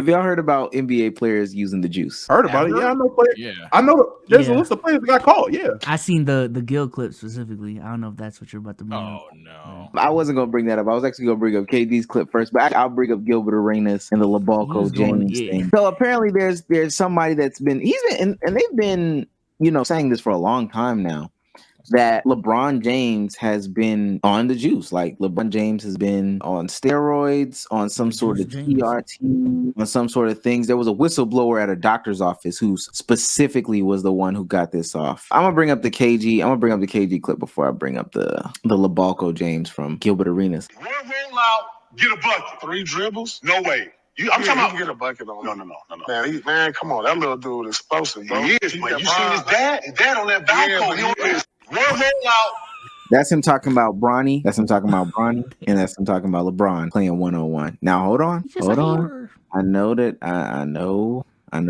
Have y'all heard about NBA players using the juice? Heard about it? Yeah, I know players. Yeah, I know there's a list of players that got caught. Yeah, I seen the Gill clip specifically. I don't know if that's what you're about to bring up. Oh no, I wasn't gonna bring that up. I was actually gonna bring up KD's clip first, but I'll bring up Gilbert Arenas and the Labalco James thing. So apparently, there's somebody that's been and they've been saying this for a long time now, that LeBron James has been on the juice. Like LeBron James has been on steroids, on some sort of TRT, on some sort of things. There was a whistleblower at a doctor's office who specifically was the one who got this off. I'm gonna bring up the KG clip before I bring up the Labalco James from Gilbert Arenas. One roll out, get a bucket. 3 dribbles? No way. I'm talking about get a bucket on. No. Man, come on. That little dude is explosive, bro. He is, man. You seen his dad? His dad on that balcony. One roll out. That's him talking about Bronny. That's him talking about Bronny. And that's him talking about LeBron playing 1-on-1. Now, hold on. I know that I know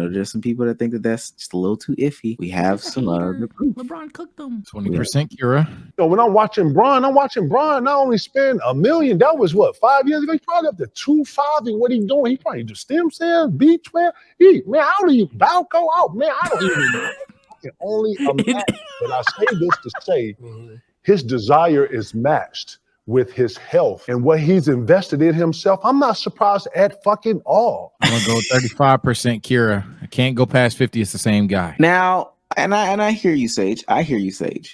there's some people that think that that's just a little too iffy. We have some other proof. LeBron cooked them. 20% Kira. So when I'm watching Bron not only spend $1 million. That was what, 5 years ago? He's probably up to 2.5 in what he's doing. He probably do stem cells, B12. I don't even Balco out, man. I don't even know. I can only imagine. But I say this to say his desire is matched with his health and what he's invested in himself. I'm not surprised at fucking all. I'm gonna go 35% Kira. I can't go past 50. It's the same guy. Now, and I hear you, Sage.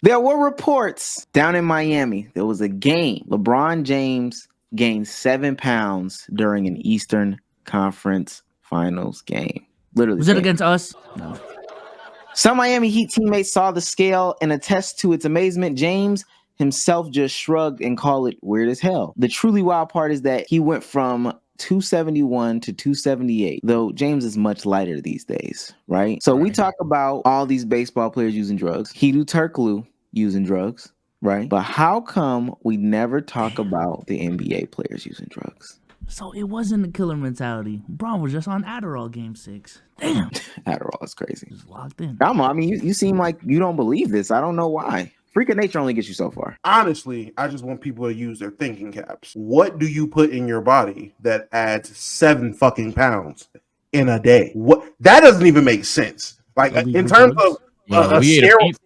There were reports down in Miami. There was a game. LeBron James gained 7 pounds during an Eastern Conference Finals game. Literally. Was it against us? No. Some Miami Heat teammates saw the scale and attest to its amazement. James himself just shrugged and called it weird as hell. The truly wild part is that he went from 271 to 278, though James is much lighter these days, right? So we talk about all these baseball players using drugs, Hedo Turkoglu using drugs, right? But how come we never talk about the NBA players using drugs? So it wasn't a killer mentality. Bron was just on Adderall game 6. Damn. Adderall is crazy. Just locked in. I mean, you seem like you don't believe this. I don't know why. Freak of nature only gets you so far. Honestly, I just want people to use their thinking caps. What do you put in your body that adds 7 fucking pounds in a day? What? That doesn't even make sense. Like in terms of steroid,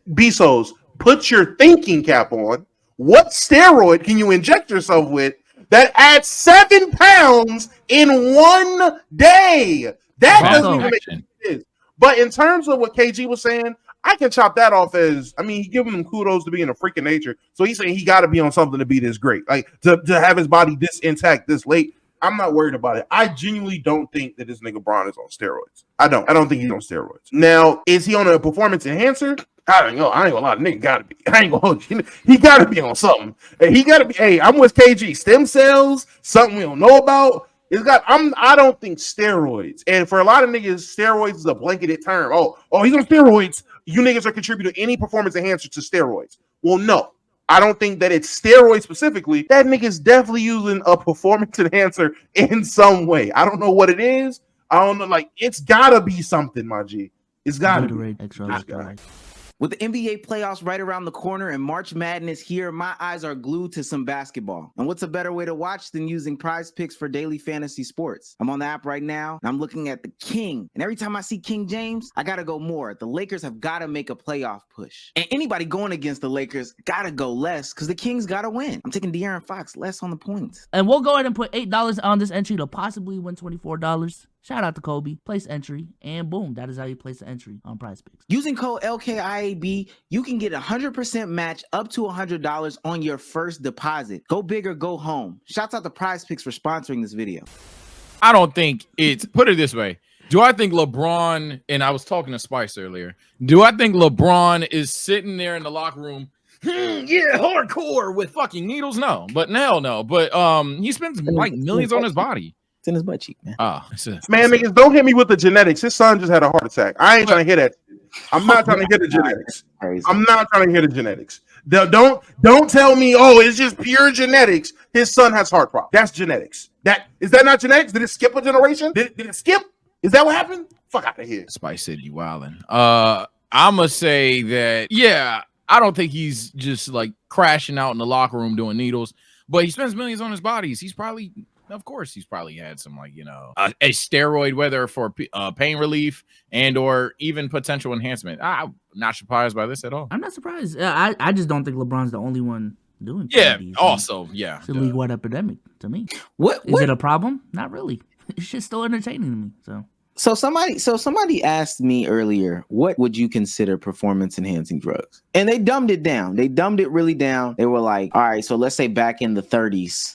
Bezos, put your thinking cap on. What steroid can you inject yourself with that adds 7 pounds in one day? That doesn't even make sense. But in terms of what KG was saying, I can chop that off as, I mean, he giving him kudos to being a freak of nature. So he's saying he got to be on something to be this great. Like, to have his body this intact, this late, I'm not worried about it. I genuinely don't think that this nigga Bron is on steroids. I don't think he's on steroids. Now, is he on a performance enhancer? I don't know. I ain't gonna lie. Nigga gotta be. I ain't gonna hold you. He gotta be on something. He gotta be. Hey, I'm with KG. Stem cells, something we don't know about. I don't think steroids. And for a lot of niggas, steroids is a blanketed term. Oh, he's on steroids. You niggas are contributing any performance enhancer to steroids. Well, no. I don't think that it's steroids specifically. That nigga's definitely using a performance enhancer in some way. I don't know what it is. I don't know. Like, it's gotta be something, my G. It's gotta be. With the NBA playoffs right around the corner and March Madness here, my eyes are glued to some basketball. And what's a better way to watch than using Prize Picks for daily fantasy sports? I'm on the app right now, and I'm looking at the King. And every time I see King James, I gotta go more. The Lakers have gotta make a playoff push. And anybody going against the Lakers gotta go less, because the Kings gotta win. I'm taking De'Aaron Fox less on the points. And we'll go ahead and put $8 on this entry to possibly win $24. Shout out to Kobe. Place entry, and boom, that is how you place the entry on Prize Picks. Using code LKIAB, you can get 100% match up to $100 on your first deposit. Go big or go home. Shouts out to Prize Picks for sponsoring this video. I don't think it's, put it this way. Do I think LeBron, and I was talking to Spice earlier, do I think LeBron is sitting there in the locker room, yeah, hardcore with fucking needles? No, but hell no. But he spends like millions on his body. In his butt cheek, man. Man, niggas, don't hit me with the genetics. His son just had a heart attack. I ain't trying to hear that. I'm not trying to hear the genetics. I'm not trying to hear the genetics. Don't tell me, oh, it's just pure genetics. His son has heart problems. That's genetics. Is that not genetics? Did it skip a generation? Did it skip? Is that what happened? Fuck out of here. Spice said you wildin'. I'ma say that, yeah, I don't think he's just like crashing out in the locker room doing needles, but he spends millions on his bodies. He's probably of course he's probably had some like a steroid, whether for pain relief and or even potential enhancement. I'm not surprised by this at all. I'm not surprised. I just don't think LeBron's the only one doing. Yeah. PEDs, Also, yeah. it's a league-wide epidemic to me. What Is it a problem? Not really. It's just still entertaining to me. So somebody asked me earlier, what would you consider performance enhancing drugs? And they dumbed it down. They dumbed it really down. They were like, all right, so let's say back in the 30s,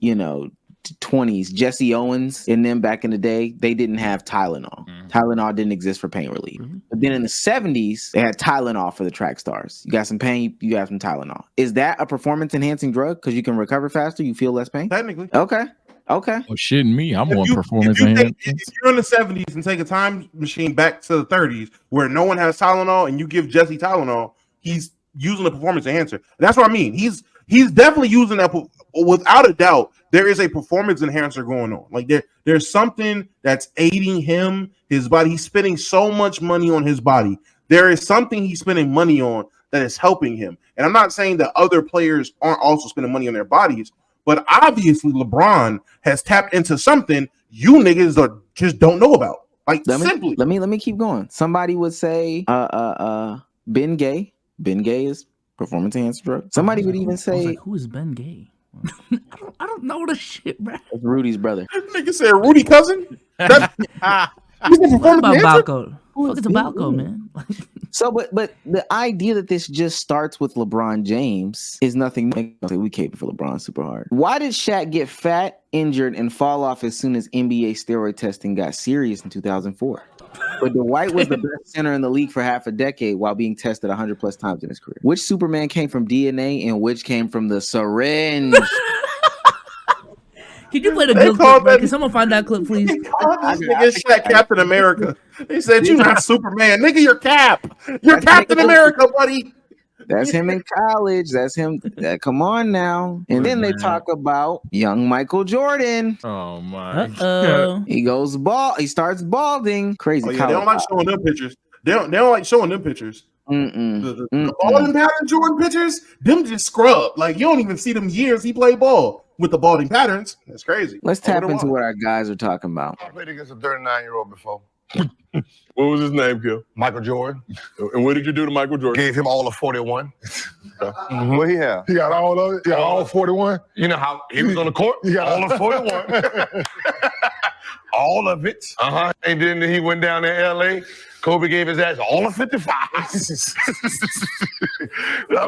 20s, Jesse Owens and them back in the day, they didn't have Tylenol. Tylenol didn't exist for pain relief. But then in the 70s, they had Tylenol for the track stars. You got some pain, you got some Tylenol. Is that a performance enhancing drug? Because you can recover faster, you feel less pain? Technically. Okay. Oh, shitting me. I'm on performance if enhancing. if you're in the 70s and take a time machine back to the 30s where no one has Tylenol and you give Jesse Tylenol, he's using a performance enhancer. That's what I mean. He's definitely using that. Without a doubt, there is a performance enhancer going on. Like there's something that's aiding him, his body. He's spending so much money on his body. There is something he's spending money on that is helping him. And I'm not saying that other players aren't also spending money on their bodies, but obviously LeBron has tapped into something you niggas just don't know about. Like simply. Let me keep going. Somebody would say Ben Gay. Ben Gay is performance enhancing drug. Somebody would even say, like, who is Ben Gay? I don't know the shit, bro. That's Rudy's brother. Nigga said Rudy cousin. He's a What about performance Balco? Fuck is a Balco, man? So, but the idea that this just starts with LeBron James is nothing. We caping for LeBron super hard. Why did Shaq get fat, injured, and fall off as soon as NBA steroid testing got serious in 2004? But Dwight was the best center in the league for half a decade while being tested 100 plus times in his career. Which Superman came from DNA and which came from the syringe? Can you play the good clip, bro? Can someone find that clip, please? This nigga Shaq Captain America. They said you're not Superman. Nigga, you're Cap. You're Captain America, buddy. That's him in college. That's him. Come on now. And then they talk about young Michael Jordan. Oh my. He goes bald. He starts balding. Crazy. Oh, yeah, they don't like showing them pictures. They don't like showing them pictures. The balding pattern Jordan pictures, them just scrub. Like you don't even see them years he played ball with the balding patterns. That's crazy. Let's tap into what our guys are talking about. I played against a 39-year-old before. What was his name, Gil? Michael Jordan. And what did you do to Michael Jordan? Gave him all of 41. What he have? He got all of it. He got all 41. You know how he was on the court? He got all of 41. All of it. And then he went down to LA. Kobe gave his ass all of 55. I'm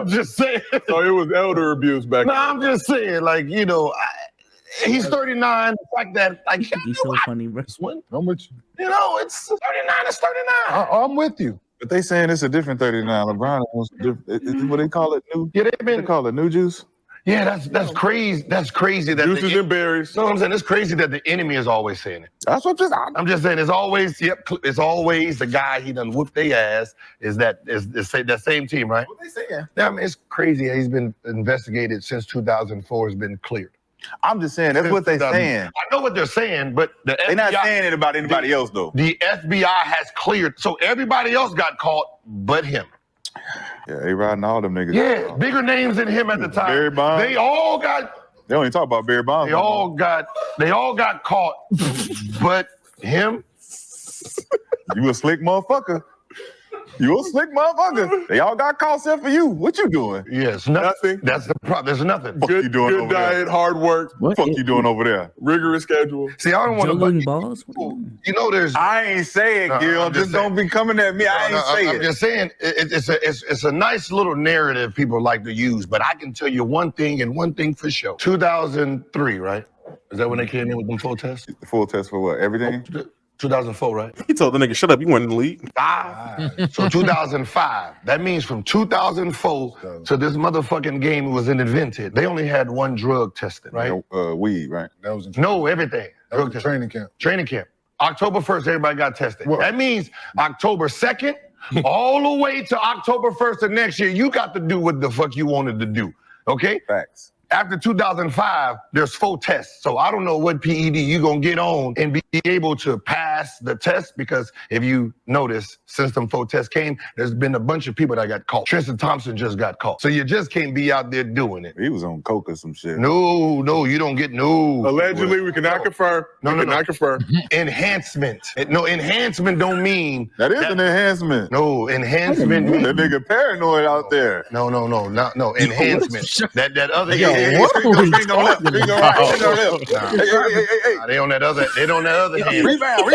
just saying. So it was elder abuse back then. No, I'm just saying, like, he's 39. The fact that, like, He's so funny, bro. I'm with you. It's 39. It's 39. I'm with you. But they saying it's a different 39. LeBron was different. Is what they call it? New? Yeah, They call it new juice. Yeah, that's crazy. That's crazy. That Juices and berries. No, I'm saying it's crazy that the enemy is always saying it. That's what I'm just saying it's always the guy he done whooped their ass is that same team, right? What they saying? Yeah, I mean, it's crazy. He's been investigated since 2004. Has been cleared. I'm just saying that's what they saying. I know what they're saying, but the FBI, They're not saying it about anybody else though. The FBI has cleared, so everybody else got caught but him. Yeah, they riding all them niggas. Yeah, bigger names than him at the time. Barry Bonds. They all got. They don't even talk about Barry Bonds. They all got caught, but him. You a slick motherfucker. You a slick motherfucker. They all got caught except for you. What you doing? Yes, nothing. That's the problem. There's nothing. Fuck you doing good over diet, there? hard work. What? Fuck you doing over there? Rigorous schedule. See, I don't want Juggling to. balls? There's. I ain't say it, Gil. I'm Just don't be coming at me. I ain't say I'm it. just saying it's a nice little narrative people like to use, but I can tell you one thing and one thing for sure. 2003, right? Is that when they came in with them full tests? The full test for what? Everything? 2004, right? He told the nigga, shut up, you weren't in the league. 5. So 2005. That means from 2004 to this motherfucking game was invented. They only had one drug tested, right? Weed, right? That was Everything. that was a training camp. Training camp. October 1st, everybody got tested. What? That means October 2nd, all the way to October 1st of next year, you got to do what the fuck you wanted to do. Okay? Facts. after 2005, there's 4 tests. So I don't know what PED you're going to get on and be able to pass the test, because if you notice, since them 4 tests came, there's been a bunch of people that got caught. Tristan Thompson just got caught. So you just can't be out there doing it. He was on coke or some shit. No, you don't get no. Allegedly, we cannot confirm. No. Cannot confirm. Enhancement. No, enhancement don't mean. That is an enhancement. No, enhancement means. That nigga paranoid out there. No, enhancement. That other. Hey, They on that other hand. Rebound.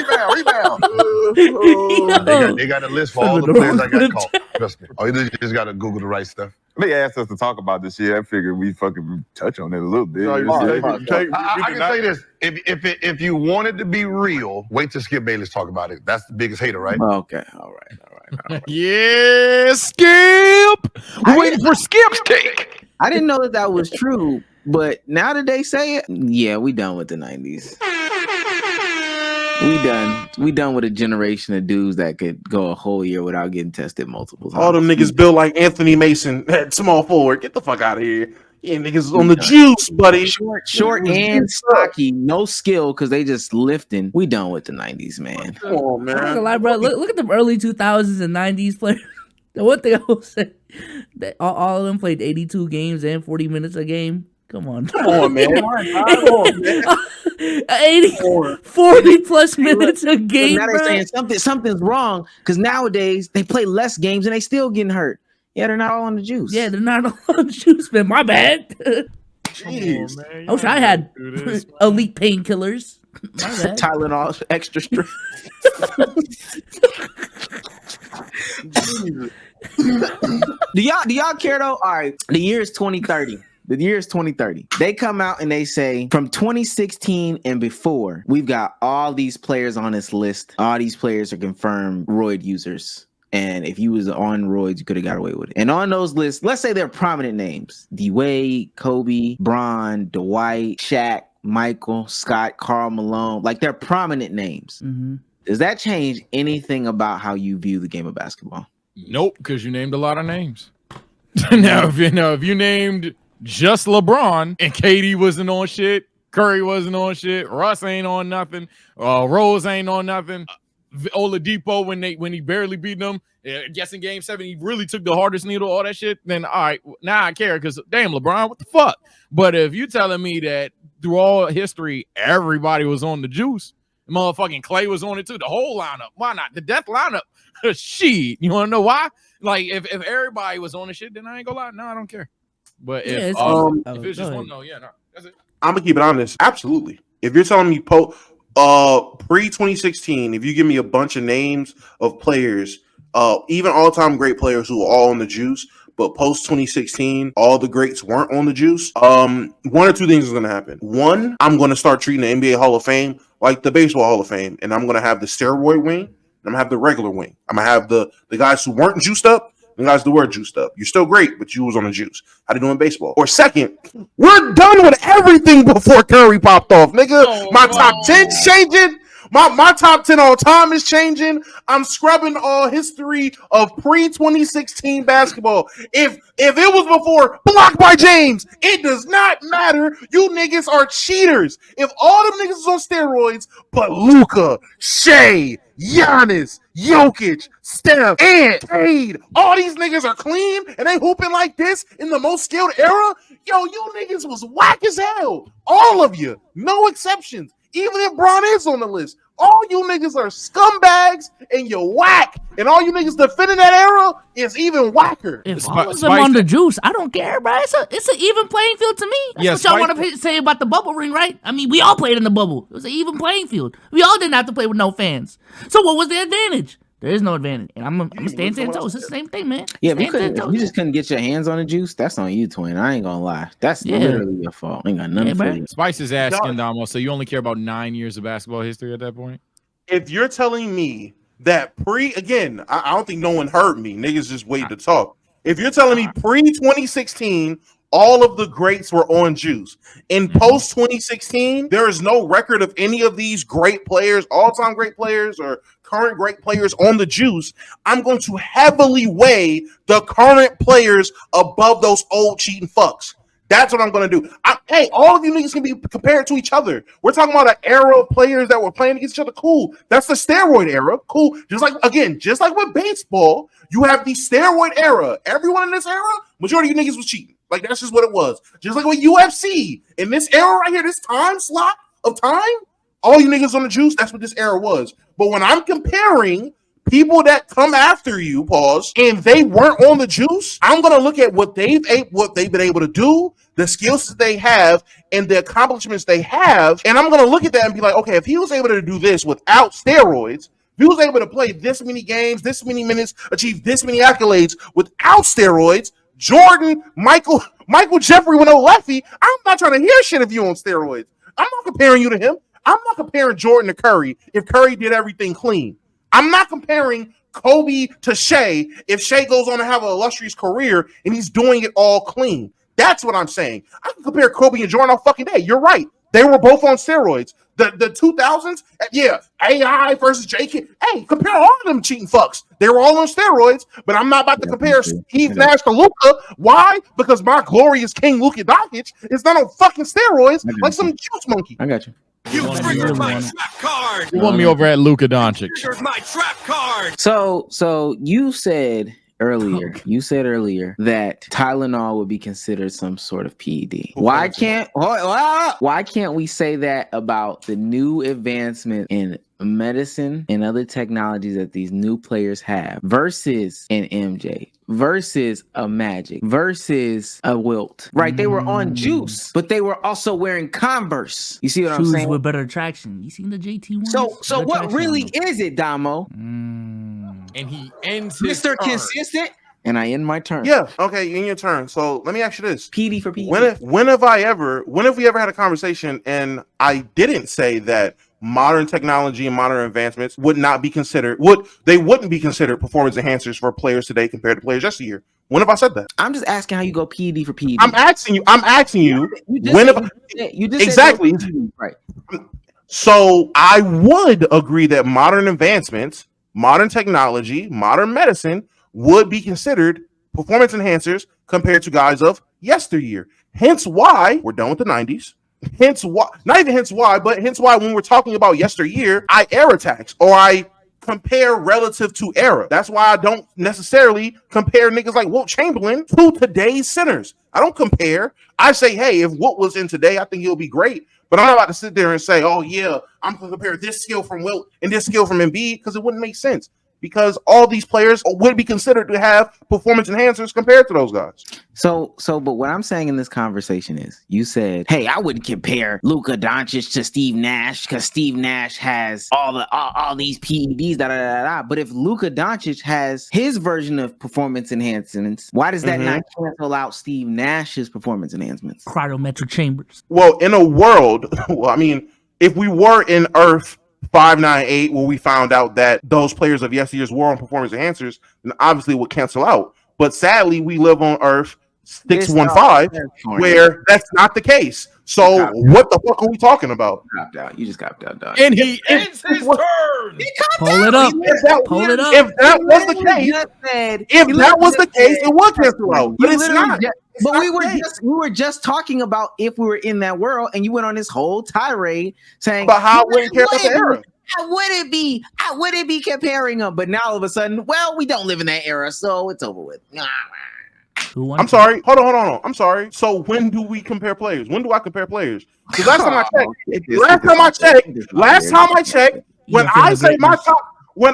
They got a list for all the players I got caught. Trust me. Oh, you just got to Google the right stuff. They asked us to talk about this shit. I figured we fucking touch on it a little bit. I can say this: if you wanted to be real, wait till Skip Bayless talk about it. That's the biggest hater, right? Okay, all right. Yeah, Skip. We're waiting for Skip's take. I didn't know that was true, but now that they say it, yeah, we done with the 90s. We done with a generation of dudes that could go a whole year without getting tested multiple times. All them niggas built like Anthony Mason at small forward. Get the fuck out of here. Yeah, niggas on the juice, buddy. Short and stocky, no skill because they just lifting. We done with the 90s, man. Come on, I'm not man. gonna lie, bro. Look at the early 2000s and 90s players. The one thing I will say, that all of them played 82 games and 40 minutes a game. Come on, man. 40 plus minutes a game. Now they're saying something's wrong because nowadays they play less games and they still getting hurt. Yeah, they're not all on the juice. Yeah, they're not all on the juice, man. My bad. Jeez. I wish I had elite painkillers. My bad. Tylenol extra strength. Do y'all care though? All right, the year is 2030. The year is 2030. They come out and they say from 2016 and before, we've got all these players on this list. All these players are confirmed roid users. And if you was on roids, you could have got away with it. And on those lists, let's say they're prominent names. D-Wade, Kobe, Bron, Dwight, Shaq, Michael, Scott, Karl Malone. Like they're prominent names. Mm-hmm. Does that change anything about how you view the game of basketball? Nope, because you named a lot of names. Now, if you named just LeBron and KD wasn't on shit, Curry wasn't on shit, Russ ain't on nothing, Rose ain't on nothing, Oladipo when he barely beat them, guessing game 7, he really took the hardest needle, all that shit, then all right, now I care because damn LeBron, what the fuck? But if you telling me that through all history, everybody was on the juice, motherfucking Clay was on it too, the whole lineup, why not? The death lineup, shit, you want to know why? Like if everybody was on the shit, then I ain't gonna lie, no, I don't care. But if it's just one, no, yeah, no, that's it. I'm gonna keep it honest. Absolutely. If you're telling me pre-2016, if you give me a bunch of names of players, even all-time great players who are all on the juice, but post-2016, all the greats weren't on the juice, one or two things is gonna happen. One, I'm gonna start treating the NBA Hall of Fame like the Baseball Hall of Fame, and I'm gonna have the steroid wing, and I'm gonna have the regular wing. I'm gonna have the guys who weren't juiced up, and guys who were juiced up. You're still great, but you was on the juice. How do you do in baseball? Or second, we're done with everything before Curry popped off, nigga. My top 10's changing. My top 10 all time is changing. I'm scrubbing all history of pre-2016 basketball. If it was before blocked by James, it does not matter. You niggas are cheaters. If all them niggas is on steroids, but Luka, Shea, Giannis, Jokic, Steph, and Cade, all these niggas are clean and they hooping like this in the most skilled era, yo, you niggas was whack as hell. All of you, no exceptions. Even if Bron is on the list, all you niggas are scumbags and you're whack. And all you niggas defending that era is even whacker. If all of them on the juice, I don't care, bro. It's an even playing field to me. That's what y'all want to say about the bubble ring, right? I mean, we all played in the bubble. It was an even playing field. We all didn't have to play with no fans. So what was the advantage? There is no advantage. And I'm staying 10 toes. It's the same thing, man. Yeah, if you just couldn't get your hands on the juice, that's on you, twin. I ain't gonna lie. That's literally your fault. Ain't got nothing for you. Spice is asking, Damo, so you only care about 9 years of basketball history at that point? If you're telling me that again, I don't think no one heard me. Niggas just waited to talk. If you're telling me pre-2016, all of the greats were on juice. In post-2016, there is no record of any of these great players, all-time great players or current great players on the juice. I'm going to heavily weigh the current players above those old cheating fucks. That's what I'm going to do. Hey, all of you niggas can be compared to each other. We're talking about an era of players that were playing against each other. Cool. That's the steroid era. Cool. Just like with baseball, you have the steroid era. Everyone in this era, majority of you niggas was cheating. Like, that's just what it was. Just like with UFC. In this era right here, this time slot of time, all you niggas on the juice, that's what this era was. But when I'm comparing people that come after you, and they weren't on the juice, I'm gonna look at what they've been able to do, the skills that they have, and the accomplishments they have, and I'm gonna look at that and be like, okay, if he was able to do this without steroids, if he was able to play this many games, this many minutes, achieve this many accolades without steroids, Jordan, Michael Jeffrey with no lefty, I'm not trying to hear shit if you on steroids. I'm not comparing you to him. I'm not comparing Jordan to Curry if Curry did everything clean. I'm not comparing Kobe to Shea if Shea goes on to have an illustrious career and he's doing it all clean. That's what I'm saying. I can compare Kobe and Jordan all fucking day. You're right. They were both on steroids. The 2000s, yeah, AI versus JK. Hey, compare all of them cheating fucks. They were all on steroids, but I'm not about to compare Steve Nash to Luka. Why? Because my glorious king Luka Doncic is not on fucking steroids like some juice monkey. I got you. You triggered my trap card. You want me over at Luka Doncic? Triggered my trap card. So you said earlier that Tylenol would be considered some sort of PED. Why can't we say that about the new advancement in medicine and other technologies that these new players have versus an MJ, versus a Magic, versus a Wilt, right? They were on juice, but they were also wearing Converse. You see what I'm saying? With better traction. You seen the JT one? So what really is it, Damo? And he ends his Mr. turn. Consistent. And I end my turn. Yeah, okay, in your turn. So let me ask you this. PD for PD. When have we ever had a conversation and I didn't say that modern technology and modern advancements wouldn't be considered performance enhancers for players today compared to players yesteryear? When have I said that? I'm just asking how you go PD for PD. I'm asking you. Exactly. Right. So I would agree that modern advancements, modern technology, modern medicine would be considered performance enhancers compared to guys of yesteryear. Hence why we're done with the 90s. Hence why when we're talking about yesteryear, I era tax or I compare relative to era. That's why I don't necessarily compare niggas like Wilt Chamberlain to today's centers. I don't compare. I say, hey, if Wilt was in today, I think he'll be great. But I'm not about to sit there and say, oh yeah, I'm going to compare this skill from Wilt and this skill from Embiid, because it wouldn't make sense. Because all these players would be considered to have performance enhancers compared to those guys. But what I'm saying in this conversation is, you said, hey, I wouldn't compare Luka Doncic to Steve Nash because Steve Nash has all these PEDs, But if Luka Doncic has his version of performance enhancements, why does that not cancel out Steve Nash's performance enhancements? Cryometric chambers. Well, in a world, if we were in Earth 598, where we found out that those players of yesteryears were on performance enhancers, then obviously it would cancel out. But sadly, we live on Earth 615, where that's not the case. So what the fuck are we talking about? You just got out, dog. And he ends his turn. Pull it up. Pull it up. If that was the case, it would cancel out. But it's not. But we were just talking about if we were in that world, and you went on this whole tirade saying, "But how wouldn't care about the era? I wouldn't be comparing them." But now all of a sudden, well, we don't live in that era, so it's over with. I'm sorry. Hold on. I'm sorry. So when do we compare players? When do I compare players? Because last time I checked, when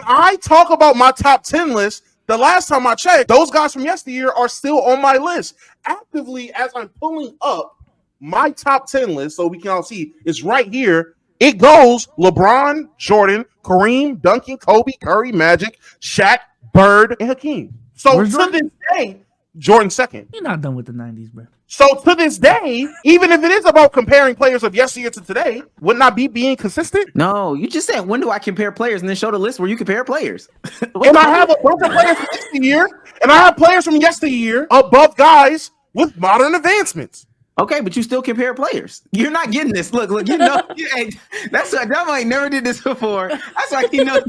I talk about my top 10 list, the last time I checked, those guys from yesteryear are still on my list. Actively, as I'm pulling up my top 10 list, so we can all see, it's right here. It goes LeBron, Jordan, Kareem, Duncan, Kobe, Curry, Magic, Shaq, Bird, and Hakeem. So to this day, Jordan second. You're not done with the 90s, bro. So to this day, even if it is about comparing players of yesteryear to today, wouldn't I be being consistent? No, you just said, when do I compare players? And then show the list where you compare players. And I have a bunch of players from yesteryear, and I have players from yesteryear above guys with modern advancements. Okay, but you still compare players. You're not getting this. Look, that's why Dumbo ain't never did this before. That's why he knows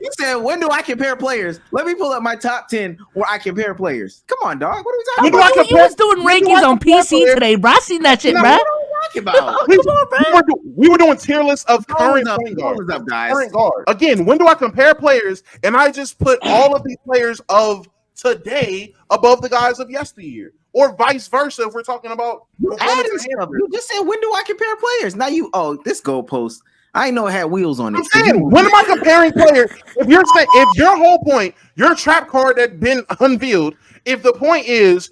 You said, when do I compare players? Let me pull up my top 10 where I compare players. Come on, dog. What are we talking about? You was doing rankings on PC today, bro. I seen that shit, bro. What are we talking about? Come on, bro. We were doing tier lists of current Thumbs up, guys. current guard. Again, when do I compare players? And I just put all of these players of today above the guys of yesteryear, or vice versa. If we're talking about adding stuff, you just said, when do I compare players? Now this goalpost. I know it had wheels on it. I'm saying, when am I comparing players? If you're saying, if your whole point, your trap card that's been unveiled, if the point is,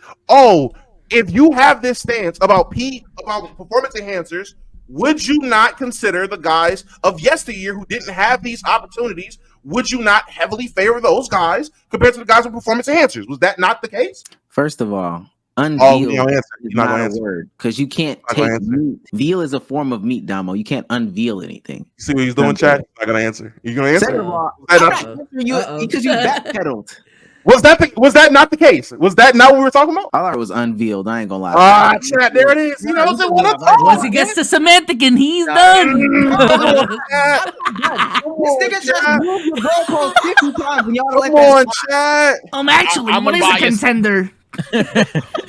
if you have this stance about performance enhancers, would you not consider the guys of yesteryear who didn't have these opportunities? Would you not heavily favor those guys compared to the guys with performance enhancers? Was that not the case? First of all, unveil is not a word, because you can't take meat. Veal is a form of meat, Damo. You can't unveil anything. You see what he's doing, Chad? I'm not gonna answer. You gonna answer? Second of all, because you backpedaled. Was that not the case? Was that not what we were talking about? I thought it was unveiled. I ain't gonna lie. Chad, there it is. You know what I'm Once he gets to semantic and he's done. This nigga just moved your goalpost 50 times and y'all Come let on, that. Chad. Actually, what is a contender?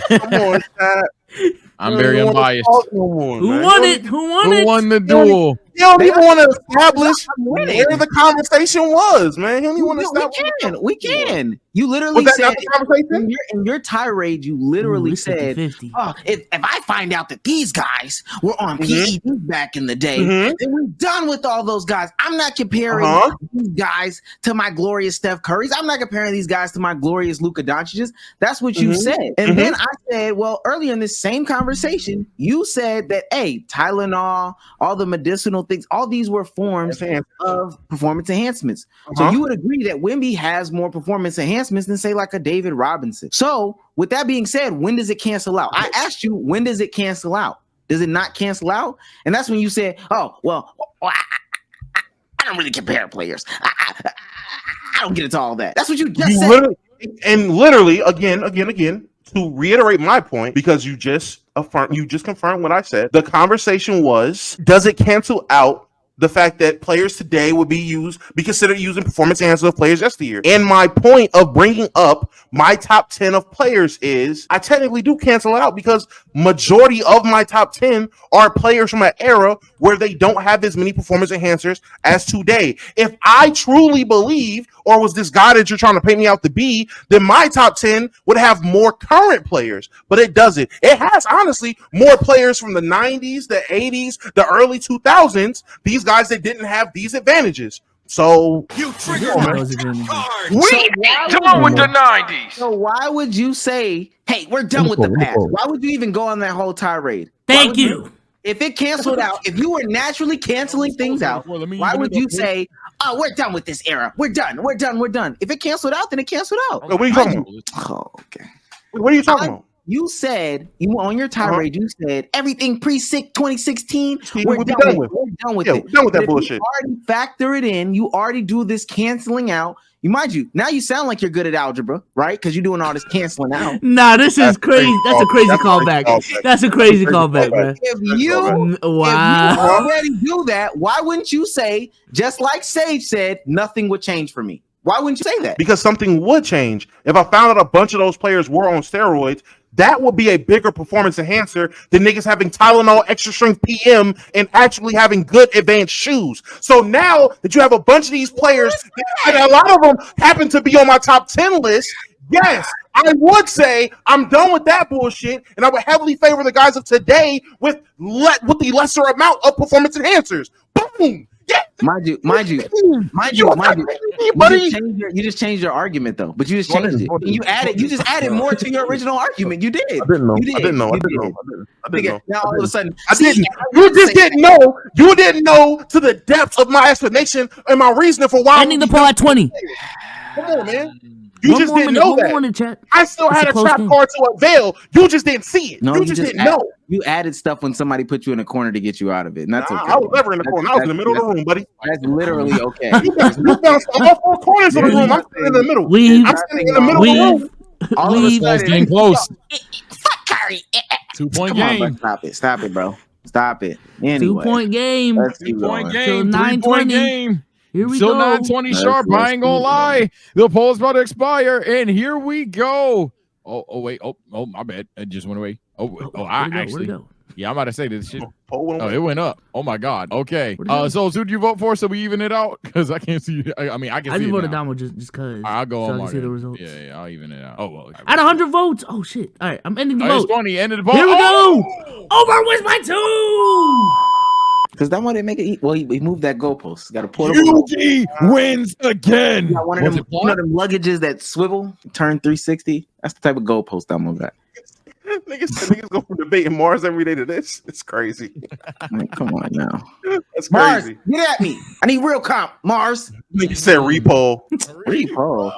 Come on, Chad. I'm very unbiased. Who won it? Who won the duel? You don't even want to establish where the conversation was, man. You don't even want to establish. We can. You literally said in your tirade, you literally said, if I find out that these guys were on PED back in the day, then we're done with all those guys. I'm not comparing these guys to my glorious Steph Currys. I'm not comparing these guys to my glorious Luka Doncic's. That's what you said. And then I said, well, earlier in this same conversation, you said that, hey, Tylenol, all the medicinal things, all these were forms of performance enhancements. So you would agree that Wemby has more performance enhancements than, say, like a David Robinson. So with that being said, when does it cancel out? I asked you, when does it cancel out? Does it not cancel out? And that's when you said, oh, well, I don't really compare players. I don't get into all that. That's what you just said. Literally, again, to reiterate my point, because you just confirmed what I said. The conversation was, does it cancel out the fact that players today would be considered using performance enhancers of players yesteryear? And my point of bringing up my top 10 of players is, I technically do cancel it out, because majority of my top 10 are players from an era where they don't have as many performance enhancers as today. If I truly believe, or was this guy that you're trying to paint me out to be, then my top 10 would have more current players, but it doesn't. It has, honestly, more players from the 90s, the 80s, the early 2000s, these guys that didn't have these advantages. So you triggered my card. We done with the 90s. So why would you say, hey, we're done with the past? Why would you even go on that whole tirade? Thank you. If it canceled out, if you were naturally canceling things out, why would you say, oh, we're done with this era? We're done. If it canceled out, then it canceled out. What are you talking about? Oh, okay. What are you talking about? You said, on your tirade, you said everything pre-sick 2016, we're done with it. We're done with it. We're done with that bullshit. You already factor it in. You already do this canceling out. Mind you, now you sound like you're good at algebra, right? Because you're doing all this canceling out. Nah, this is crazy. That's a crazy callback. That's a crazy callback, bro. If you already do that, why wouldn't you say, just like Sage said, nothing would change for me? Why wouldn't you say that? Because something would change. If I found out a bunch of those players were on steroids, that would be a bigger performance enhancer than niggas having Tylenol extra strength PM and actually having good advanced shoes. So now that you have a bunch of these players, and a lot of them happen to be on my top 10 list, yes, I would say I'm done with that bullshit, and I would heavily favor the guys of today with the lesser amount of performance enhancers. Boom. Yeah. Mind you. You just changed your argument though, but you just changed it. You just added more to your original argument. You did. I didn't know. Now all of a sudden, I didn't. You just didn't know. You didn't know to the depth of my explanation and my reasoning for why. Ending the poll at 20. Come on, man. You just didn't know that. I still had a trap card to avail. You just didn't see it. No, you just didn't know. You added stuff when somebody put you in a corner to get you out of it. And that's okay. I was never in the corner. I was in the middle of the room, buddy. That's literally okay. You bounced all four corners of the room. I'm sitting in the middle. I'm sitting in the middle of the room. All of a sudden, getting close. Fuck Curry. 2-point game. Stop it, bro. Stop it. Anyway, 2-point game. 2-point game. 9-20 game. Here we Still go. 920 sharp. I ain't gonna lie. The poll's about to expire, and here we go. Oh wait. Oh, my bad. It just went away. I actually. Yeah, I'm about to say this shit. Oh, it went up. Oh my god. Okay. So who do you vote for? So we even it out because I can't see. I mean, I can see. I just voted Damo just because. I'll go on. I can see the results. Yeah, I'll even it out. Oh well. At 100 votes. Oh shit. All right, I'm ending the vote. It's funny. Ended the vote. Here we go. Over wins by 2. Because that one didn't make it. Well, he moved that goalpost. Got to pull it. UG wins again. Yeah, one of them luggages that swivel, turn 360. That's the type of goalpost I'm on that. Niggas go from debating Mars every day to this. It's crazy. Like, come on now. That's Mars, crazy. get at me. I need real comp. Mars. Nigga said repo. Repo.